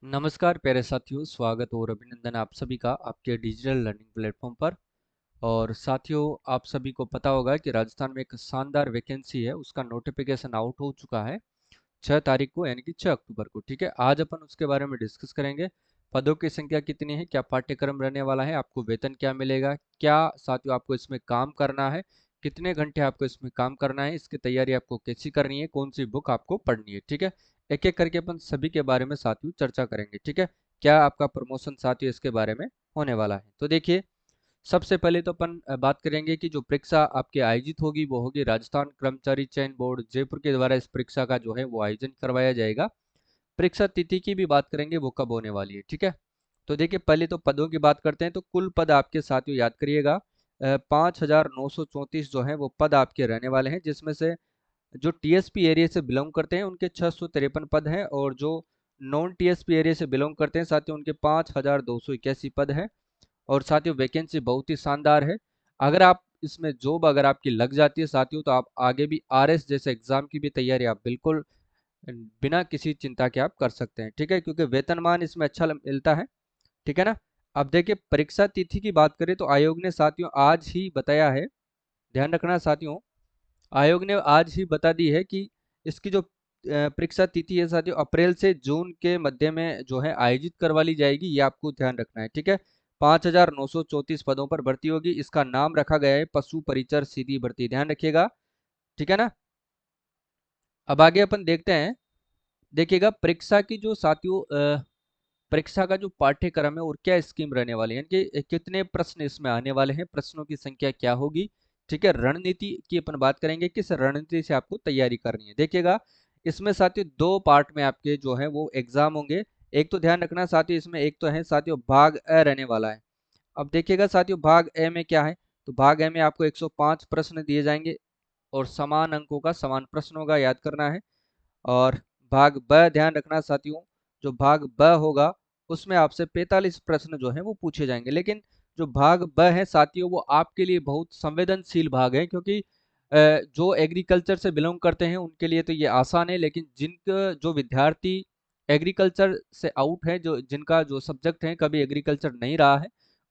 नमस्कार प्यारे साथियों, स्वागत और अभिनंदन आप सभी का आपके डिजिटल लर्निंग प्लेटफॉर्म पर। और साथियों, आप सभी को पता होगा कि राजस्थान में एक शानदार वैकेंसी है, उसका नोटिफिकेशन आउट हो चुका है 6 तारीख को, यानी कि 6 अक्टूबर को। ठीक है, आज अपन उसके बारे में डिस्कस करेंगे। पदों की संख्या कितनी है, क्या पाठ्यक्रम रहने वाला है, आपको वेतन क्या मिलेगा, क्या साथियों आपको इसमें काम करना है, कितने घंटे आपको इसमें काम करना है, इसकी तैयारी आपको कैसी करनी है, कौन सी बुक आपको पढ़नी है। ठीक है, एक एक करके अपन सभी के बारे में साथियों चर्चा करेंगे। ठीक है, क्या आपका प्रमोशन साथियों इसके बारे में होने वाला है। तो देखिए, सबसे पहले तो अपन बात करेंगे कि जो परीक्षा आपके आयोजित होगी वो होगी राजस्थान कर्मचारी चयन बोर्ड जयपुर के द्वारा। इस परीक्षा का जो है वो आयोजन करवाया जाएगा। परीक्षा तिथि की भी बात करेंगे, वो कब होने वाली है। ठीक है, तो देखिए पहले तो पदों की बात करते हैं। तो कुल पद आपके साथियों याद करिएगा, 5,934 जो है वो पद आपके रहने वाले हैं, जिसमें से जो टीएसपी एरिया से बिलोंग करते हैं उनके 653 पद हैं, और जो नॉन टीएसपी एरिया से बिलोंग करते हैं साथियों उनके 5,281 पद हैं। और साथियों वैकेंसी बहुत ही शानदार है। अगर आप इसमें जॉब अगर आपकी लग जाती है साथियों, तो आप आगे भी आरएस जैसे एग्जाम की भी तैयारी आप बिल्कुल बिना किसी चिंता के आप कर सकते हैं। ठीक है, क्योंकि वेतनमान इसमें अच्छा मिलता है। ठीक है ना। अब देखिए, परीक्षा तिथि की बात करें तो आयोग ने साथियों आज ही बताया है, ध्यान रखना साथियों, आयोग ने आज ही बता दी है कि इसकी जो परीक्षा तिथि है साथियों अप्रैल से जून के मध्य में जो है आयोजित करवा ली जाएगी। ये आपको ध्यान रखना है। ठीक है, 5,934 पदों पर भर्ती होगी। इसका नाम रखा गया है पशु परिचर सीधी भर्ती, ध्यान रखिएगा। ठीक है ना। अब आगे अपन देखते हैं। देखिएगा परीक्षा की जो साथियों परीक्षा का जो पाठ्यक्रम है और क्या स्कीम रहने वाली है, यानी कि कितने प्रश्न इसमें आने वाले हैं, प्रश्नों की संख्या क्या होगी। ठीक है, रणनीति की अपन बात करेंगे, किस रणनीति से आपको तैयारी करनी है। देखिएगा, इसमें साथियों दो पार्ट में आपके जो है वो एग्जाम होंगे। एक तो ध्यान रखना साथियों, इसमें एक तो है साथियों भाग अ रहने वाला है। अब देखिएगा साथियों भाग ए में क्या है। तो भाग ए में आपको 105 प्रश्न दिए जाएंगे, और समान अंकों का समान प्रश्न होगा, याद करना है। और भाग ब ध्यान रखना साथियों, जो भाग ब होगा उसमें आपसे 45 प्रश्न जो है वो पूछे जाएंगे। लेकिन जो भाग ब है साथियों वो आपके लिए बहुत संवेदनशील भाग है, क्योंकि जो एग्रीकल्चर से बिलोंग करते हैं उनके लिए तो ये आसान है, लेकिन जिनका जो विद्यार्थी एग्रीकल्चर से आउट है, जो जिनका जो सब्जेक्ट है कभी एग्रीकल्चर नहीं रहा है,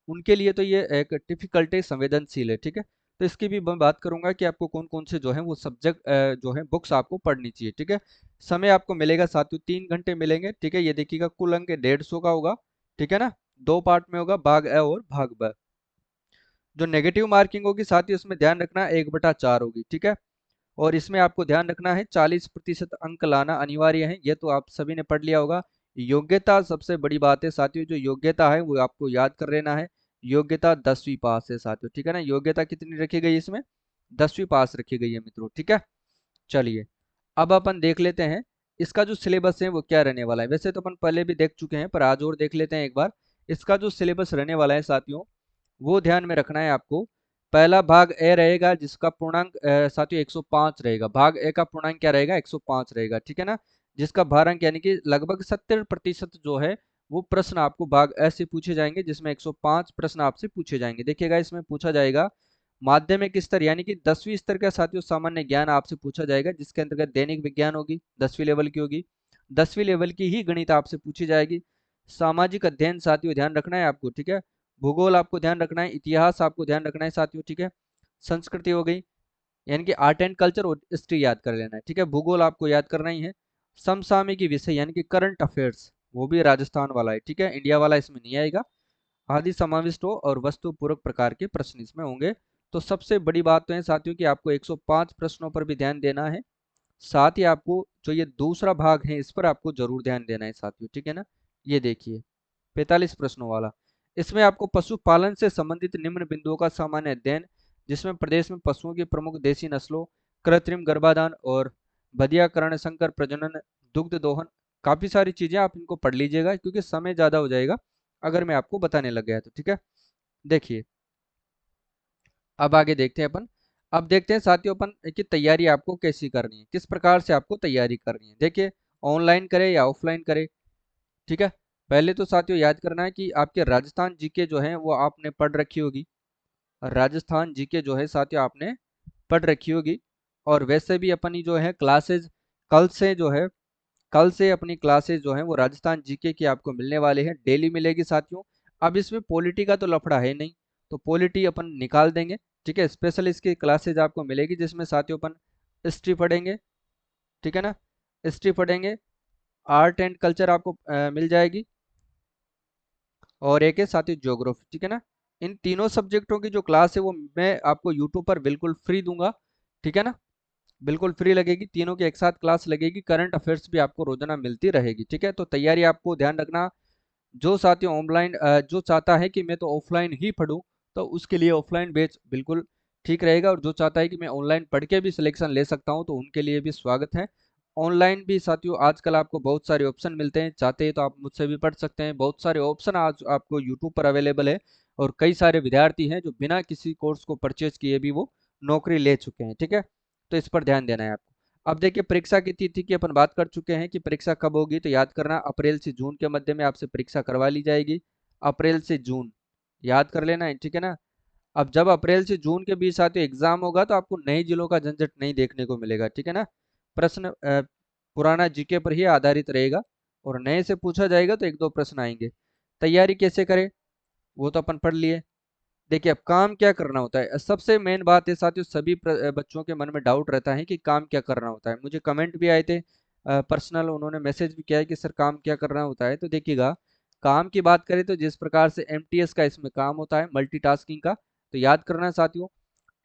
उनके लिए तो ये एक डिफिकल्ट है, संवेदनशील है। ठीक है, तो इसकी भी मैं बात करूंगा कि आपको कौन कौन से जो है वो सब्जेक्ट जो है बुक्स आपको पढ़नी चाहिए। ठीक है, समय आपको मिलेगा साथियों 3 घंटे मिलेंगे। ठीक है, ये देखिएगा कुल अंक 150 का होगा। ठीक है ना, दो पार्ट में होगा, भाग ए और भाग ब। जो नेगेटिव मार्किंग होगी साथियों उसमें ध्यान रखना 1/4 होगी। ठीक है, और इसमें आपको ध्यान रखना है 40% अंक लाना अनिवार्य है, ये तो आप सभी ने पढ़ लिया होगा। योग्यता सबसे बड़ी बात है साथियों, जो योग्यता है वो आपको याद कर लेना है। योग्यता 10वीं पास है साथियों। ठीक है ना, योग्यता कितनी रखी गई है इसमें, 10वीं पास रखी गई है मित्रों। ठीक है, चलिए अब अपन देख लेते हैं इसका जो सिलेबस है वो क्या रहने वाला है। वैसे तो अपन पहले भी देख चुके हैं, पर आज और देख लेते हैं एक बार। इसका जो सिलेबस रहने वाला है साथियों वो ध्यान में रखना है आपको। पहला भाग ए रहेगा, जिसका पूर्णांक साथियों 105 रहेगा। भाग ए का पूर्णांक क्या रहेगा, 105 रहेगा। ठीक है ना, जिसका भारांक यानी कि लगभग 70% जो है वो प्रश्न आपको भाग ए से पूछे जाएंगे, जिसमें 105 प्रश्न आपसे पूछे जाएंगे। देखिएगा, इसमें पूछा जाएगा माध्यमिक स्तर यानी कि 10वीं स्तर का साथियों सामान्य ज्ञान आपसे पूछा जाएगा, जिसके अंतर्गत दैनिक विज्ञान होगी, 10वीं लेवल की होगी। 10वीं लेवल की ही गणित आपसे पूछी जाएगी। सामाजिक अध्ययन साथियों ध्यान रखना है आपको। ठीक है, भूगोल आपको ध्यान रखना है, इतिहास आपको ध्यान रखना है साथियों। ठीक है, संस्कृति हो गई, यानी कि आर्ट एंड कल्चर और हिस्ट्री याद कर लेना है। ठीक है, भूगोल आपको याद करना ही है। समसामयिकी विषय यानी कि करंट अफेयर्स, वो भी राजस्थान वाला है। ठीक है, इंडिया वाला इसमें नहीं आएगा। आदि समाविष्ट हो और वस्तु पूरक प्रकार के प्रश्न इसमें होंगे। तो सबसे बड़ी बात तो है साथियों कि आपको 105 प्रश्नों पर भी ध्यान देना है। साथ ही आपको जो ये दूसरा भाग है इस पर आपको जरूर ध्यान देना है साथियों। ठीक है ना, ये देखिए 45 प्रश्नों वाला। इसमें आपको पशुपालन से संबंधित निम्न बिंदुओं का सामान्य अध्ययन, जिसमें प्रदेश में पशुओं की प्रमुख देसी नस्लों, कृत्रिम गर्भाधान और बधियाकरण, संकर प्रजनन, दुग्ध दोहन, काफी सारी चीजें आप इनको पढ़ लीजिएगा, क्योंकि समय ज्यादा हो जाएगा अगर मैं आपको बताने लग गया तो। ठीक है, देखिए अब आगे देखते हैं अपन। अब देखते हैं साथियों अपन की तैयारी आपको कैसी करनी है, किस प्रकार से आपको तैयारी करनी है। देखिए, ऑनलाइन करें या ऑफलाइन करें। ठीक है, पहले तो साथियों याद करना है कि आपके राजस्थान जीके जो है वो आपने पढ़ रखी होगी। राजस्थान जीके जो है साथियों आपने पढ़ रखी होगी। और वैसे भी अपनी जो है क्लासेज कल से जो है कल से अपनी क्लासेस जो हैं वो राजस्थान जीके की आपको मिलने वाले हैं, डेली मिलेगी साथियों। अब इसमें पॉलिटी का तो लफड़ा है नहीं, तो पॉलिटी अपन निकाल देंगे। ठीक है, स्पेशल इसकी क्लासेज आपको मिलेगी जिसमें साथियों अपन हिस्ट्री पढ़ेंगे, ठीक है ना, हिस्ट्री पढ़ेंगे, आर्ट एंड कल्चर आपको मिल जाएगी, और एक है साथियों ज्योग्राफी, ठीक है ना। इन तीनों सब्जेक्टों की जो क्लास है वो मैं आपको यूट्यूब पर बिल्कुल फ्री दूंगा, ठीक है ना, बिल्कुल फ्री लगेगी, तीनों की एक साथ क्लास लगेगी, करंट अफेयर्स भी आपको रोजाना मिलती रहेगी। ठीक है, तो तैयारी आपको ध्यान रखना। जो साथियों ऑनलाइन जो चाहता है कि मैं तो ऑफलाइन ही पढूं, तो उसके लिए ऑफलाइन बैच बिल्कुल ठीक रहेगा, और जो चाहता है कि मैं ऑनलाइन पढ़ के भी सिलेक्शन ले सकता हूं, तो उनके लिए भी स्वागत है। ऑनलाइन भी साथियों आजकल आपको बहुत सारे ऑप्शन मिलते हैं, चाहते हैं तो आप मुझसे भी पढ़ सकते हैं, बहुत सारे ऑप्शन आज आपको यूट्यूब पर अवेलेबल है, और कई सारे विद्यार्थी हैं जो बिना किसी कोर्स को परचेज किए भी वो नौकरी ले चुके हैं। ठीक है, तो इस पर ध्यान देना है आपको। अब देखिए परीक्षा की तिथि की अपन बात कर चुके हैं कि परीक्षा कब होगी, तो याद करना अप्रैल से जून के मध्य में आपसे परीक्षा करवा ली जाएगी। अप्रैल से जून याद कर लेना है, ठीक है ना। अब जब अप्रैल से जून के बीच साथियों एग्जाम होगा तो आपको नए जिलों का झंझट नहीं देखने को मिलेगा, ठीक है ना। प्रश्न पुराना जीके पर ही आधारित रहेगा, और नए से पूछा जाएगा तो एक दो प्रश्न आएंगे। तैयारी कैसे करें वो तो अपन पढ़ लिए। देखिए अब काम क्या करना होता है, सबसे मेन बात है साथियों, सभी बच्चों के मन में डाउट रहता है कि काम क्या करना होता है। मुझे कमेंट भी आए थे पर्सनल, उन्होंने मैसेज भी किया है कि सर काम क्या करना होता है। तो देखिएगा, काम की बात करें तो जिस प्रकार से एमटीएस का इसमें काम होता है, मल्टीटास्किंग का, तो याद करना है साथियों।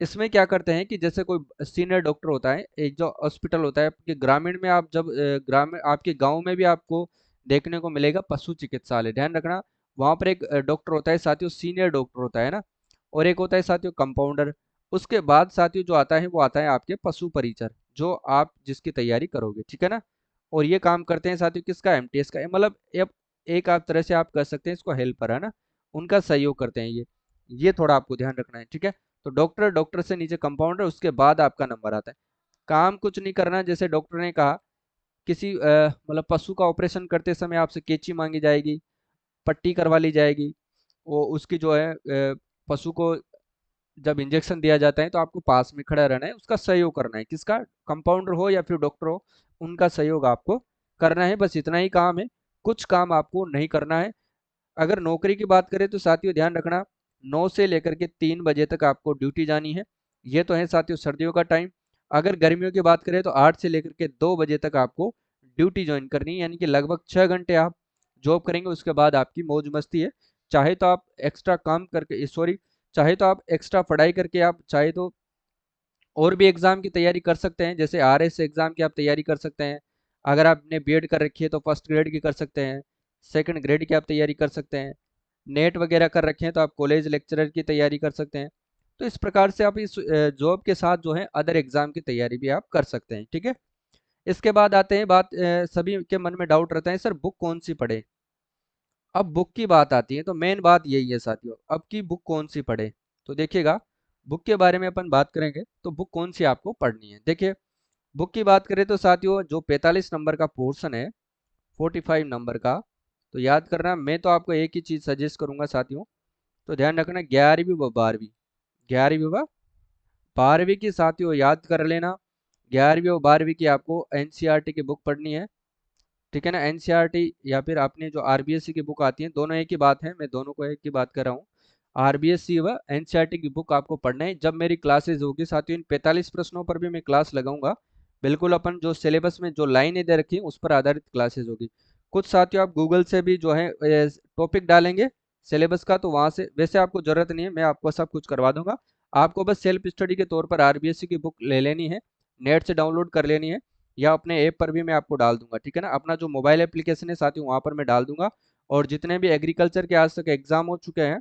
इसमें क्या करते हैं कि जैसे कोई सीनियर डॉक्टर होता है, एक जो हॉस्पिटल होता है आपके ग्रामीण में, आप जब ग्रामीण आपके गांव में भी आपको देखने को मिलेगा पशु चिकित्सालय, ध्यान रखना। वहां पर एक डॉक्टर होता है साथियों, सीनियर डॉक्टर होता है ना, और एक होता है साथियों कंपाउंडर। उसके बाद साथियों जो आता है वो आता है आपके पशु परिचर, जो आप जिसकी तैयारी करोगे, ठीक है ना। और ये काम करते हैं साथियों किसका, एमटीएस का, मतलब एक आप तरह से आप कह सकते हैं इसको हेल्पर, है ना, उनका सहयोग करते हैं ये थोड़ा आपको ध्यान रखना है, ठीक है। तो डॉक्टर, डॉक्टर से नीचे कंपाउंडर, उसके बाद आपका नंबर आता है। काम कुछ नहीं करना, जैसे डॉक्टर ने कहा किसी मतलब पशु का ऑपरेशन करते समय आपसे कैंची मांगी जाएगी, पट्टी करवा ली जाएगी, वो उसकी जो है पशु को जब इंजेक्शन दिया जाता है तो आपको पास में खड़ा रहना है, उसका सहयोग करना है, किसका, कंपाउंडर हो या फिर डॉक्टर हो, उनका सहयोग आपको करना है, बस इतना ही काम है, कुछ काम आपको नहीं करना है। अगर नौकरी की बात करें तो साथियों ध्यान रखना, 9 से लेकर के 3 बजे तक आपको ड्यूटी जानी है, ये तो है साथियों सर्दियों का टाइम। अगर गर्मियों की बात करें तो 8 से लेकर के 2 बजे तक आपको ड्यूटी ज्वाइन करनी है, यानी कि लगभग 6 घंटे आप जॉब करेंगे, उसके बाद आपकी मौज मस्ती है। चाहे तो आप एक्स्ट्रा काम करके, सॉरी, चाहे तो आप एक्स्ट्रा पढ़ाई करके, आप चाहे तो और भी एग्जाम की तैयारी कर सकते हैं, जैसे आरएस एग्जाम की आप तैयारी कर सकते हैं। अगर आपने बीएड कर रखी है तो फर्स्ट ग्रेड की कर सकते हैं, सेकंड ग्रेड की आप तैयारी कर सकते हैं। नेट वगैरह कर रखे हैं तो आप कॉलेज लेक्चरर की तैयारी कर सकते हैं। तो इस प्रकार से आप इस जॉब के साथ जो है अदर एग्जाम की तैयारी भी आप कर सकते हैं, ठीक है। इसके बाद आते हैं बात, सभी के मन में डाउट रहता है सर बुक कौन सी पढ़े। अब बुक की बात आती है तो मेन बात यही है साथियों, अब की बुक कौन सी पढ़े। तो देखिएगा, बुक के बारे में अपन बात करेंगे तो बुक कौन सी आपको पढ़नी है। देखिए बुक की बात करें तो साथियों जो 45 नंबर का पोर्शन है, 45 नंबर का, तो याद करना, मैं तो आपको एक ही चीज सजेस्ट करूंगा साथियों, तो ध्यान रखना 11वीं व 12वीं, 11वीं व 12वीं की साथियों याद कर लेना। 11वीं और 12वीं की आपको एनसीईआरटी की बुक पढ़नी है, ठीक है ना। एनसीईआरटी या फिर आपने जो आरबीएससी की बुक आती है, दोनों एक ही बात है, मैं दोनों को एक ही बात कर रहा हूँ। आरबीएससी व एनसीईआरटी की बुक आपको पढ़ना है। जब मेरी क्लासेज होगी साथियों, इन 45 प्रश्नों पर भी मैं क्लास लगाऊंगा, बिल्कुल अपन जो सिलेबस में जो लाइनें दे रखी हैं उस पर आधारित क्लासेज होगी। कुछ साथियों आप गूगल से भी जो है टॉपिक डालेंगे सिलेबस का, तो वहां से वैसे आपको जरूरत नहीं है, मैं आपको सब कुछ करवा दूंगा। आपको बस सेल्फ स्टडी के तौर पर आरबीएससी की बुक ले लेनी है, नेट से डाउनलोड कर लेनी है, या अपने ऐप पर भी मैं आपको डाल दूंगा, ठीक है ना। अपना जो मोबाइल एप्लीकेशन है साथियों वहां पर मैं डाल दूंगा, और जितने भी एग्रीकल्चर के आज तक एग्जाम हो चुके हैं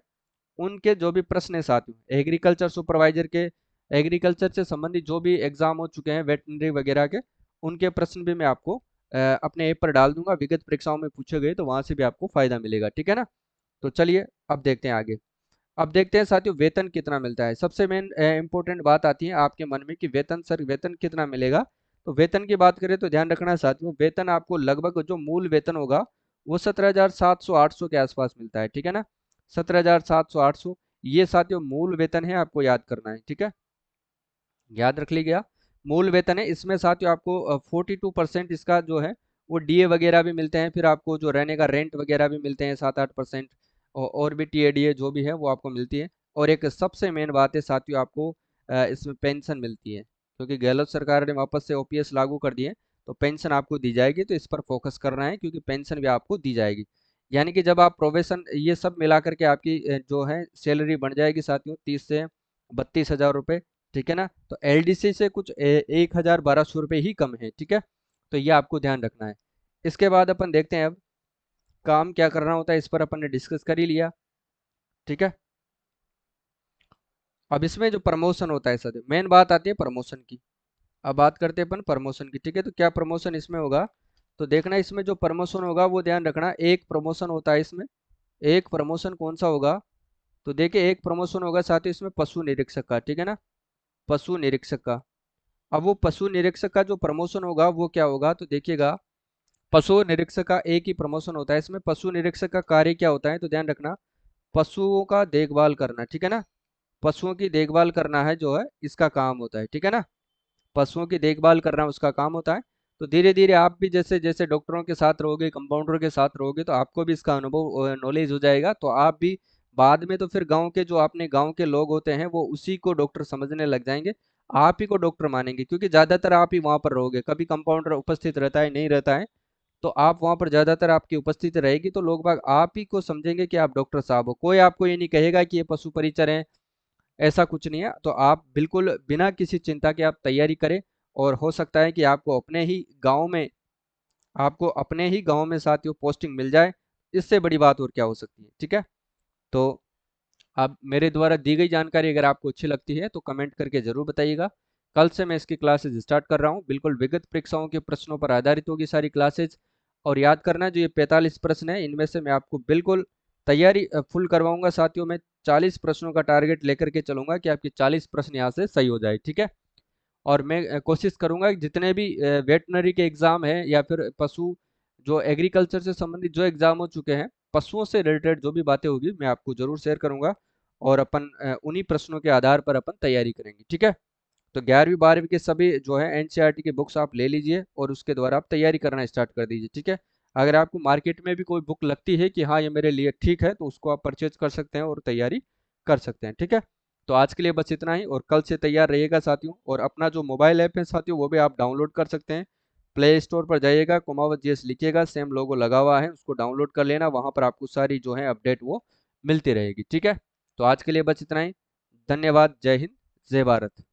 उनके जो भी प्रश्न है साथियों, एग्रीकल्चर सुपरवाइजर के, एग्रीकल्चर से संबंधित जो भी एग्जाम हो चुके हैं वेटनरी वगैरह के, उनके प्रश्न भी मैं आपको अपने ऐप पर डाल दूंगा, विगत परीक्षाओं में पूछे गए तो वहां से भी आपको फायदा मिलेगा, ठीक है ना। तो चलिए अब देखते हैं आगे। अब देखते हैं साथियों वेतन कितना मिलता है। सबसे मेन इंपॉर्टेंट बात आती है आपके मन में कि वेतन, सर वेतन कितना मिलेगा। तो वेतन की बात करें तो ध्यान रखना साथियों, वेतन आपको लगभग जो मूल वेतन होगा वो 17,700 800 के आसपास मिलता है, ठीक है ना। 17,700 800 ये साथियों मूल वेतन है, आपको याद करना है, ठीक है, याद रख लीजिएगा। मूल वेतन है, इसमें साथियों आपको 42% इसका जो है वो डीए वगैरह भी मिलते हैं, फिर आपको जो रहने का रेंट वगैरह भी मिलते हैं 7-8%, और भी टीए डीए जो भी है वो आपको मिलती है। और एक सबसे मेन बात है साथियों, आपको इसमें पेंशन मिलती है, क्योंकि गहलोत सरकार ने वापस से ओपीएस लागू कर दिए, तो पेंशन आपको दी जाएगी, तो इस पर फोकस करना है क्योंकि पेंशन भी आपको दी जाएगी। यानी कि जब आप प्रोवेशन ये सब मिला करके आपकी जो है सैलरी बढ़ जाएगी साथियों 30 से 32 हज़ार रुपये, ठीक है ना। तो एलडीसी से कुछ 1,1200 रुपये ही कम है, ठीक है। तो ये आपको ध्यान रखना है। इसके बाद अपन देखते हैं अब काम क्या करना होता है, इस पर अपन ने डिस्कस कर ही लिया, ठीक है। अब इसमें जो प्रमोशन होता है सर, मेन बात आती है प्रमोशन की। अब बात करते हैं अपन प्रमोशन की, ठीक है। तो क्या प्रमोशन इसमें होगा, तो देखना इसमें जो प्रमोशन होगा वो ध्यान रखना, एक प्रमोशन होता है इसमें। एक प्रमोशन कौन सा होगा, तो देखिए एक प्रमोशन होगा साथ ही इसमें पशु निरीक्षक का, ठीक है ना, पशु निरीक्षक का। अब वो पशु निरीक्षक का जो प्रमोशन होगा वो क्या होगा, तो देखिएगा पशु निरीक्षक का एक ही प्रमोशन होता है इसमें। पशु निरीक्षक का कार्य क्या होता है, तो ध्यान रखना, पशुओं का देखभाल करना, ठीक है ना। पशुओं की देखभाल करना है जो है इसका काम होता है, ठीक है ना। पशुओं की देखभाल करना उसका काम होता है। तो धीरे धीरे आप भी जैसे जैसे डॉक्टरों के साथ रहोगे, कंपाउंडर के साथ रहोगे, तो आपको भी इसका अनुभव नॉलेज हो जाएगा, तो आप भी बाद में तो फिर गांव के जो अपने गांव के लोग होते हैं वो उसी को डॉक्टर समझने लग जाएंगे, आप ही को डॉक्टर मानेंगे, क्योंकि ज्यादातर आप ही वहां पर रहोगे, कभी कंपाउंडर उपस्थित रहता है नहीं रहता है, तो आप वहां पर ज्यादातर आपकी उपस्थिति रहेगी, तो लोग बाग आप ही को समझेंगे कि आप डॉक्टर साहब हो। कोई आपको ये नहीं कहेगा कि ये पशु परिचर है, ऐसा कुछ नहीं है। तो आप बिल्कुल बिना किसी चिंता के आप तैयारी करें, और हो सकता है कि आपको अपने ही गांव में साथियों पोस्टिंग मिल जाए। इससे बड़ी बात और क्या हो सकती है, ठीक है। तो अब मेरे द्वारा दी गई जानकारी अगर आपको अच्छी लगती है तो कमेंट करके जरूर बताइएगा। कल से मैं इसकी क्लासेज स्टार्ट कर रहा हूँ, बिल्कुल विगत परीक्षाओं के प्रश्नों पर आधारित होगी सारी क्लासेज। और याद करना जो ये 45 प्रश्न है इनमें से मैं आपको बिल्कुल तैयारी फुल करवाऊंगा साथियों। मैं 40 प्रश्नों का टारगेट लेकर के चलूंगा कि आपके 40 प्रश्न यहाँ से सही हो जाए, ठीक है। और मैं कोशिश करूंगा कि जितने भी वेटनरी के एग्जाम है या फिर पशु जो एग्रीकल्चर से संबंधित जो एग्जाम हो चुके हैं, पशुओं से रिलेटेड जो भी बातें होगी मैं आपको जरूर शेयर करूंगा, और अपन उन्हीं प्रश्नों के आधार पर अपन तैयारी करेंगे, ठीक है। तो 11वीं 12वीं के सभी जो है एनसीईआरटी की बुक्स आप ले लीजिए और उसके द्वारा आप तैयारी करना स्टार्ट कर दीजिए, ठीक है। अगर आपको मार्केट में भी कोई बुक लगती है कि हाँ ये मेरे लिए ठीक है, तो उसको आप परचेज कर सकते हैं और तैयारी कर सकते हैं, ठीक है। तो आज के लिए बस इतना ही, और कल से तैयार रहिएगा साथियों। और अपना जो मोबाइल ऐप है साथियों वो भी आप डाउनलोड कर सकते हैं। प्ले स्टोर पर जाइएगा, कुमावत जीएस लिखिएगा, सेम लोगो लगा हुआ है, उसको डाउनलोड कर लेना, वहां पर आपको सारी जो है अपडेट वो मिलती रहेगी, ठीक है। तो आज के लिए बस इतना ही। धन्यवाद। जय हिंद। जय भारत।